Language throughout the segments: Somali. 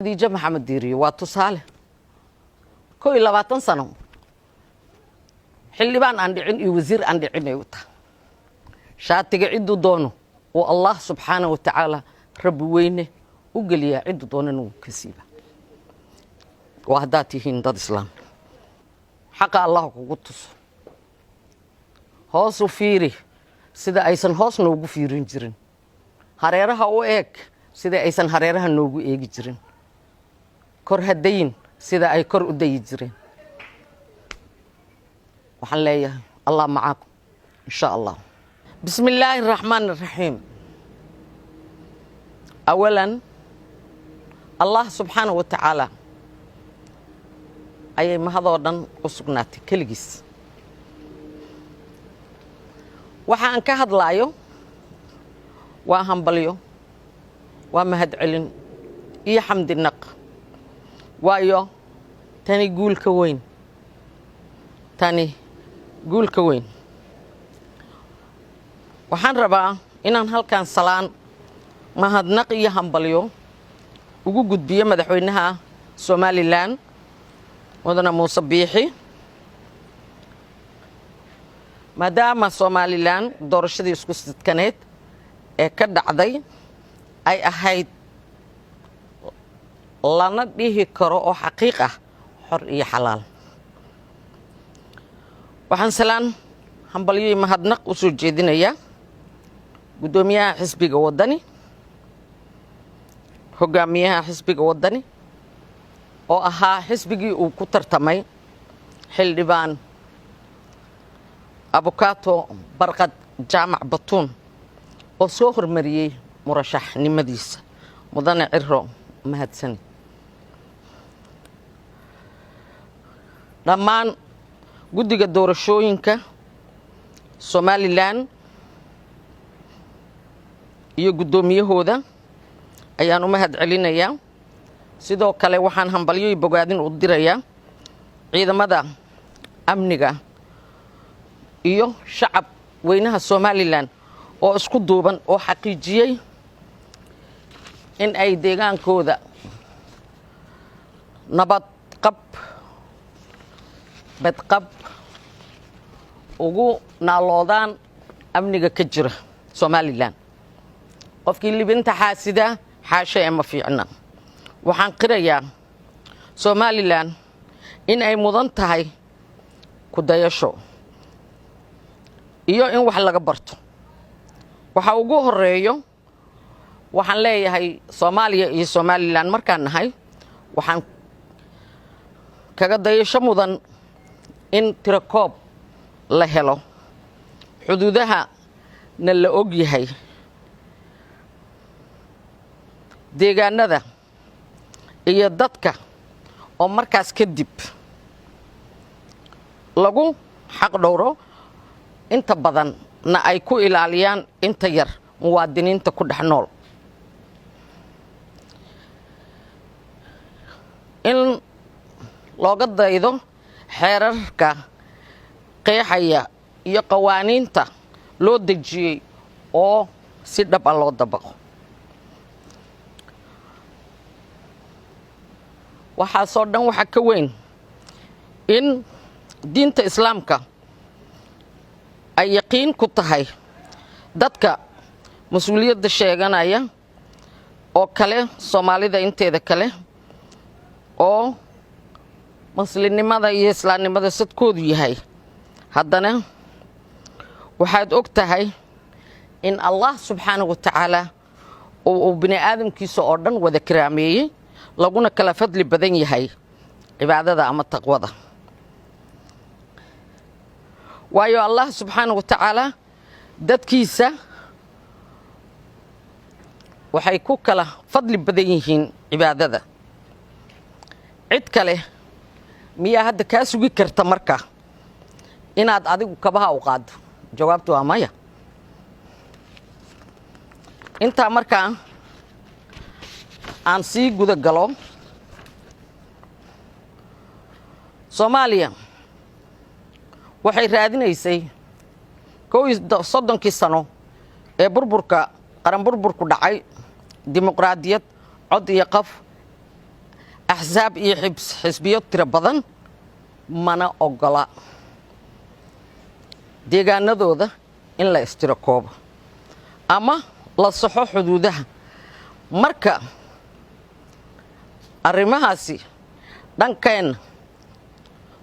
khadiija maxamed diiriye waa tusaale 21 sano xildhibaan aan dhicin iyo wasiir aan dhicin ay u tahay shaatiga ciddu doono oo Allah subhanahu wa ta'ala rabbi weyne u galiya ciddu doonana uu ka siiba waa hadaatihiin dad islaam xaqa Allah kugu tuso hoos u fiiri sida aysan hoos noogu fiirin jirin hareeraha u eeg sida aysan hareeraha noogu eegi jirin kor hadayn sida ay kor u dayi jireen waxaan leeyahay Allah macaakum insha Allah bismillaahir rahmaanir rahiim awalan Allah subhanahu wa ta'ala ayay mahadoo dhan u sugnaatay kaligiis waxaan ka hadlaayo waa hambalyo waa mahad celin iyo xamdi naq waayo tani guulka weyn waxaan rabaa inaan halkan salaan mahadnaq iyo hambalyo ugu gudbiyo madaxweynaha Somaliland mudane Muuse Biixi maadaama Somaliland doorashadii isku sidkaneed ee ka dhacday ay ahayd lana dhihi karo oo xaqiiq ah xor iyo xalaal waxaan salaan hambalyo iyo mahadnaq u soo jeedinayaa gudoomiyaha xisbiga wadani hogaamiyaha xisbiga wadani oo ahaa xisbigii uu ku tartamay xildhibaan abukaato barqad jaamac batuun oo soo hormariyay murashaxnimadiisa mudane Ciro mahadsan dhammaan guddiga doorashooyinka Somaliland iyo gudoomiyahooda ayaan u mahad celinayaa sidoo kale waxaan hambalyo iyo bogaadin u dirayaa ciidamada amniga iyo shacab weynaha Somaliland oo isku duuban oo xaqiijiyay in ay deegaankooda nabad qab ugu naaloodaan amniga ka jira Somaliland qofkii libinta xaasida xaashay ama fiicna waxaan qirayaa Somaliland in ay mudan tahay ku dayasho iyo in wax laga barto waxa ugu horeeyo waxaan leeyahay Soomaaliya iyo Somaliland markaan nahay waxaan kaga dayasho mudan in tirakoob la helo xuduudaha na la og yahay deegaanada iyo dadka oo markaas kadib lagu xaq dhowro inta badan na ay ku ilaaliyaan inta yar muwaadiniinta ku dhex nool in looga daydo xeerarka qeexaya iyo qawaaniinta loo dejiyay oo si dhab ah loo dabaqo waxaasoo dhan waxa ka weyn in diinta islaamka ay yaqiin ku tahay dadka mas'uuliyadda sheeganaya oo kale Soomaalida inteeda kale oo muslimnimada iyo islaamnimada sadkoodu yahay haddana waxaad og tahay in Allah subhanahu wa ta'ala oo bini aadamkiisa oo dhan wada karaameeyay laguna kala fadli badan yahay cibaadada ama taqwada waayo Allah subhanahu wa ta'ala dadkiisa waxay ku kala fadli badan yihiin cibaadada cid kale miyaa hadda kaa sugi karta marka inaad adigu kabaha u qaado jawaabtu waa maya inta marka aan sii guda galo Soomaaliya waxay raadinaysay 30 sano ee burburka qaran burburku dhacay dimuqraadiyad cod iyo qaf axsaab iyo xisbiyo tiro badan mana ogola deegaanadooda in la istiro koobo ama la saxo xuduudaha. marka arrimahaasi dhankeen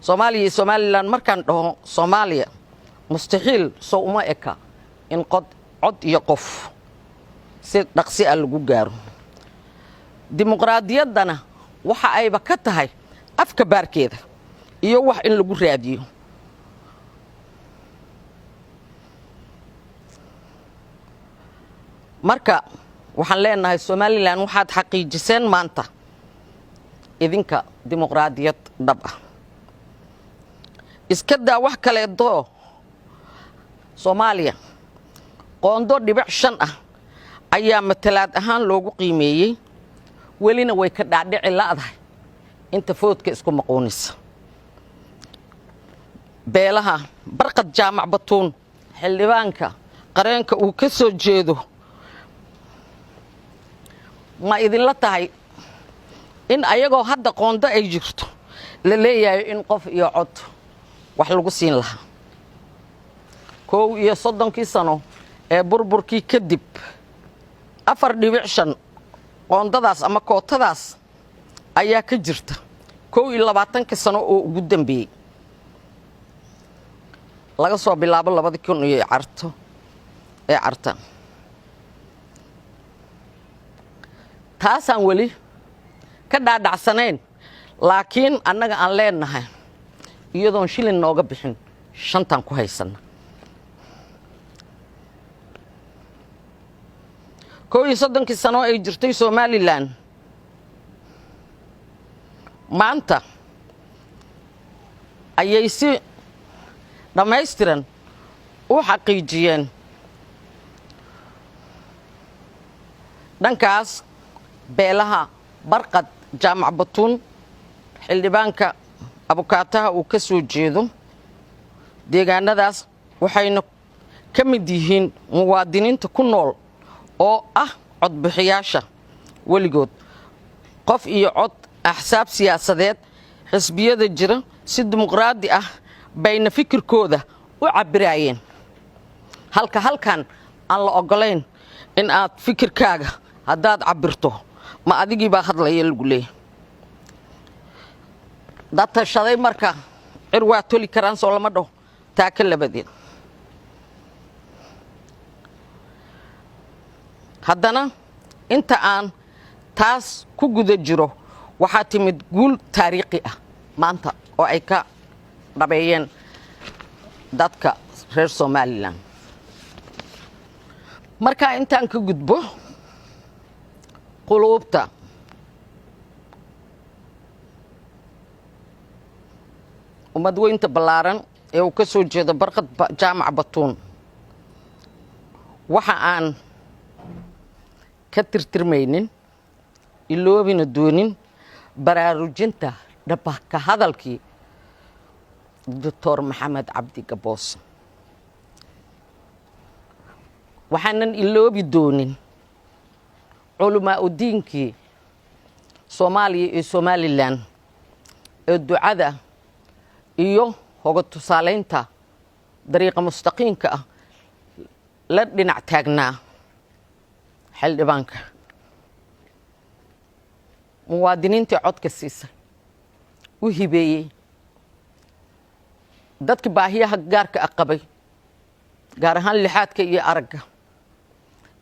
Soomaaliya iyo Somaliland markaan dhaho Soomaaliya mustaxiil soo uma eka in cod iyo qof si dhaqsi ah lagu gaaro. dimuqraadiyaddana waxa ayba ka tahay afka baarkeeda iyo wax in lagu raadiyo. marka waxaan leenahay Somaliland waxaad xaqiijiseen maanta idinka dimuqraadiyad dhab ah. iska daa wax kale doo Soomaaliya qoondo dhibic 5 ah ayaa matalaad ahaan loogu qiimeeyay, welina way ka dhaadhici laadahay inta foodka isku maqoonaysa. beelaha Barqad Jaamac Batuun xildhibaanka qareenka uu ka soo jeedo ma idinla tahay in ayagoo hadda qoondo ay jirto la leeyahay in qof iyo cod wax lagu siin lahaa? 31 sano ee burburkii kadib 4.5 qoondadaas ama kootadaas ayaa ka jirta 21 sano oo ugu dambeeyay laga soo bilaabo 2000 iyo carta. taasaan weli ka dhaadhacsanayn, laakiin annaga aan leenahay iyadoon shilin nooga bixin 5 ku haysana. 31 sano ay jirtay Somaliland maanta ayay si dhammaystiran u xaqiijiyeen dhankaas beelaha Barqad Jaamac Batuun xildhibaanka abukaataha uu ka soo jeedo deegaanadaas waxayna ka mid yihiin muwaadiniinta ku nool oo ah codbixiyaasha weligood qof iyo cod axsaab siyaasadeed xisbiyada jira si dimuqraadi ah bayna fikirkooda u cabirayeen. halkan aan la ogolayn in aad fikirkaaga haddaad cabirto ma adigii baa hadlaya lagu leeyahay. dad tashaday marka cir waa toli karaan soo lama dhaho taa ka labadeed. haddana inta aan taas ku guda jiro waxaa timid guul taariikhi ah maanta oo ay ka dhabeeyeen dadka reer Somaliland. marka intaan ka gudbo quluubta umadweynta ballaaran ee uu ka soo jeedo Barqad Jaamac Batuun waxa aan ka tirtirmaynin iloobina doonin baraarujinta dhabka hadalkii Dr. Maxamed Cabdi Gaboos. waxaanan iloobi doonin culumaa u diinkii Soomaaliya iyo Somaliland ee ducada iyo hoga tusaaleynta dariiqa mustaqiimka ah la dhinac taagnaa xildhibaanka. muwaadiniintii codka siisay u hibeeyey dadka baahiyaha gaarka ah qabay gaar ahaan lixaadka iyo aragga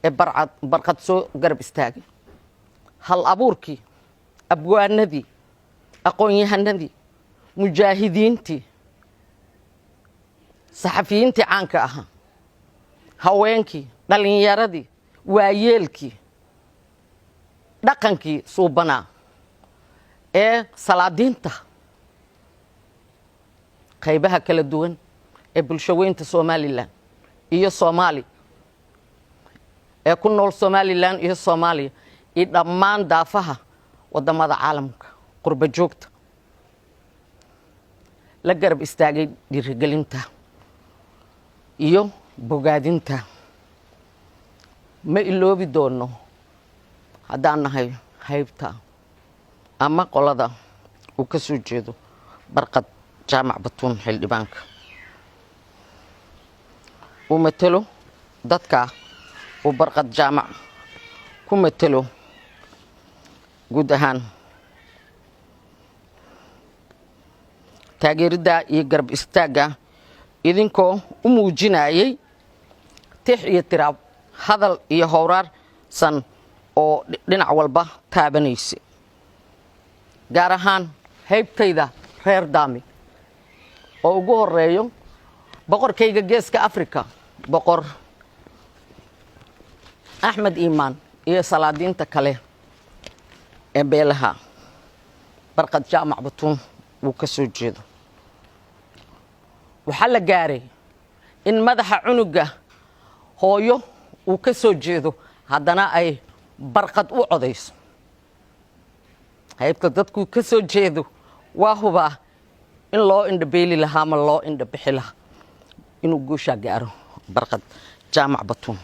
ee Barqad soo garab istaagay. hal abuurkii abwaanadii aqoon-yahanadii mujaahidiintii saxafiyiintii caanka ahaa haweenkii dhalinyaradii waayeelkii dhaqankii suubanaa ee salaadiinta qaybaha kala duwan ee bulshaweynta Somaliland iyo Soomaali ee ku nool Somaliland iyo Soomaaliya iyo dhammaan daafaha wadamada caalamka qurba joogta la garab istaagay dhiirigelinta iyo bogaadinta. ma iloobi doono haddaan nahay haybta ama qolada uu ka soo jeedo barqad jaamac batuun xildhibaanka uu matalo dadka uu barqad jaamac ku matalo guud ahaan taageerida iyo garab istaaga idinkoo u muujinayay tix iyo tiraab hadal iyo howraar san oo dhinac walba taabanaysa gaar ahaan haybtayda reer daami oo ugu horeeyo boqorkayga geeska Afrika boqor Axmed Iimaan iyo salaadiinta kale ee beelaha barqad jaamac batuun uu ka soo jeedo waxaa la gaaray in madaxa cunuga hooyo uu ka soo jeedo haddana ay barqad u codayso haybta dadku ka soo jeedo waa hubaa in loo indhabeeli lahaa ama loo indhabixi lahaa inuu guushaa gaaro barqad jaamac batuun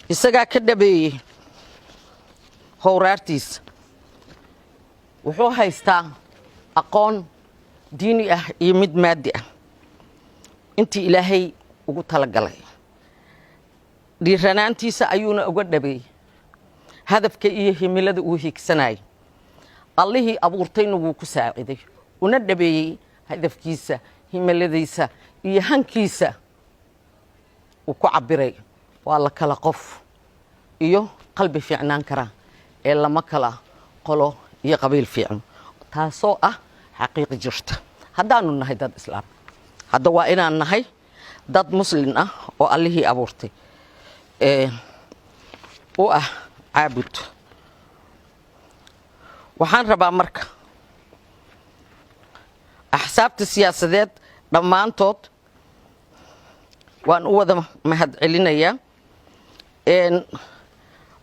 isagaa ka dhabeeyey howraartiisa wuxuu haystaa aqoon diini ah iyo mid maadi ah intii ilaahay ugu talagalay dhiiranaantiisa ayuuna uga dhabeeyey hadafka iyo himilada uu higsanayay allihii abuurtayna wuu ku saaciday una dhabeeyey hadafkiisa himiladiisa iyo hankiisa uu ku cabiray waa la kala qof iyo qalbi fiicnaan kara ee lama kala qolo iyo qabiil fiican taasoo ah xaqiiqi jirta haddaanu nahay dad islaam hadda waa inaan nahay dad muslim ah oo allihii abuurtay u ah caabud waxaan rabaa marka axsaabta siyaasadeed dhammaantood waan u wada mahad celinayaa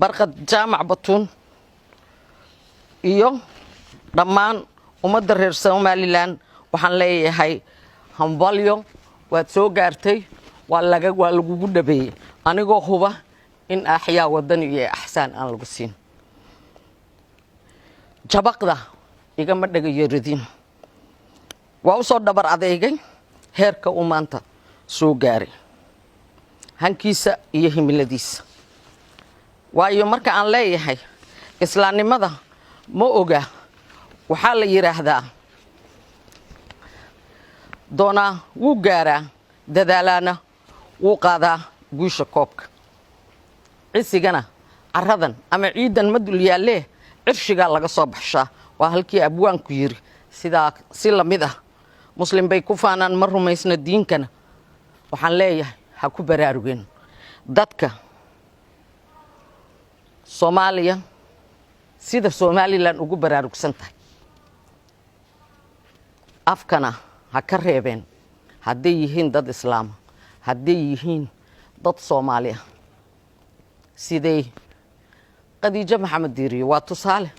barqad jaamac batuun iyo dhammaan ummadda reer Somaliland waxaan leeyahay hambalyo waad soo gaartay waa lagugu dhabeeyey anigoo huba in axyaa wadan iyo axsaan aan lagu siin jabaqda igama dhagayeeradin waa u soo dhabar adeegay heerka uu maanta soo gaaray hankiisa iyo himiladiisa waayo marka aan leeyahay islaamnimada ma oga waxaa la yiraahdaa doonaa wuu gaaraa dadaalaana wuu qaadaa guusha koobka cisigana caradan ama ciidan ma dul yaallee cirshigaa laga soo baxshaa waa halkii abwaanku yiri sidaa si la mid ah muslim bay ku faanaan ma rumaysna diinkana waxaan leeyahay ha ku baraarugeen dadka Soomaaliya sida Somaliland ugu baraarugsan tahay afkana ha ka reebeen hadday yihiin dad islaam hadday yihiin dad Soomaaliya sidee Khadiija Maxamed Diiriye waa tusaale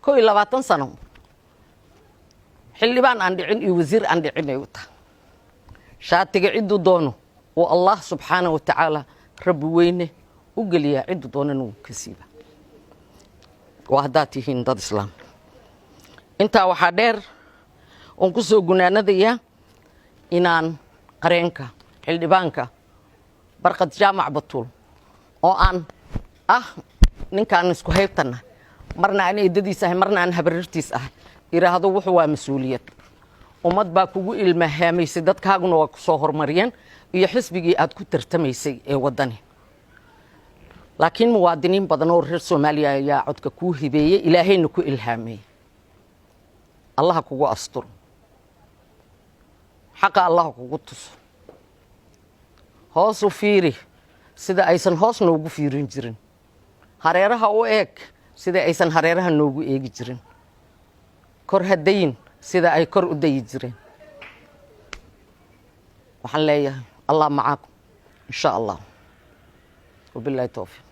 21 sano xildhibaan aan dhicin iyo wasiir aan dhicin ay u tahay shaatiga ciddu doono oo Allah subhanahu wa ta'ala rabbi weyne u galiya ciddu doonana uu ka siiba waa haddaad tihiin dad islaam intaa waxaa dheer oon ku soo gunaanadayaa inaan qareenka xildhibaanka barqad jaamac batuun oo aan ninkaan isku haybtana marna aan eedadiis ahay marna aan habarirtiis ahay iraahdo wuxuu waa mas'uuliyad ummad baa kugu ilmahaamaysay dadkaaguna waa ku soo hormariyeen iyo xisbigii aad ku tartamaysay ee wadani laakiin muwaadiniin badan oo reer Soomaaliya ayaa codka ku hibeeyay ilaahayna ku ilhaamay Allah kugu astur xaqa Allah kugu tuso hoos u fiiri sida aysan hoos noogu fiirin jirin hareeraha u eeg sida aysan hareeraha noogu eegi jirin kor hadayn sida ay kor u dayi jireen waxaan leeyahay Allah macaakum insha Allah وبالله التوفيق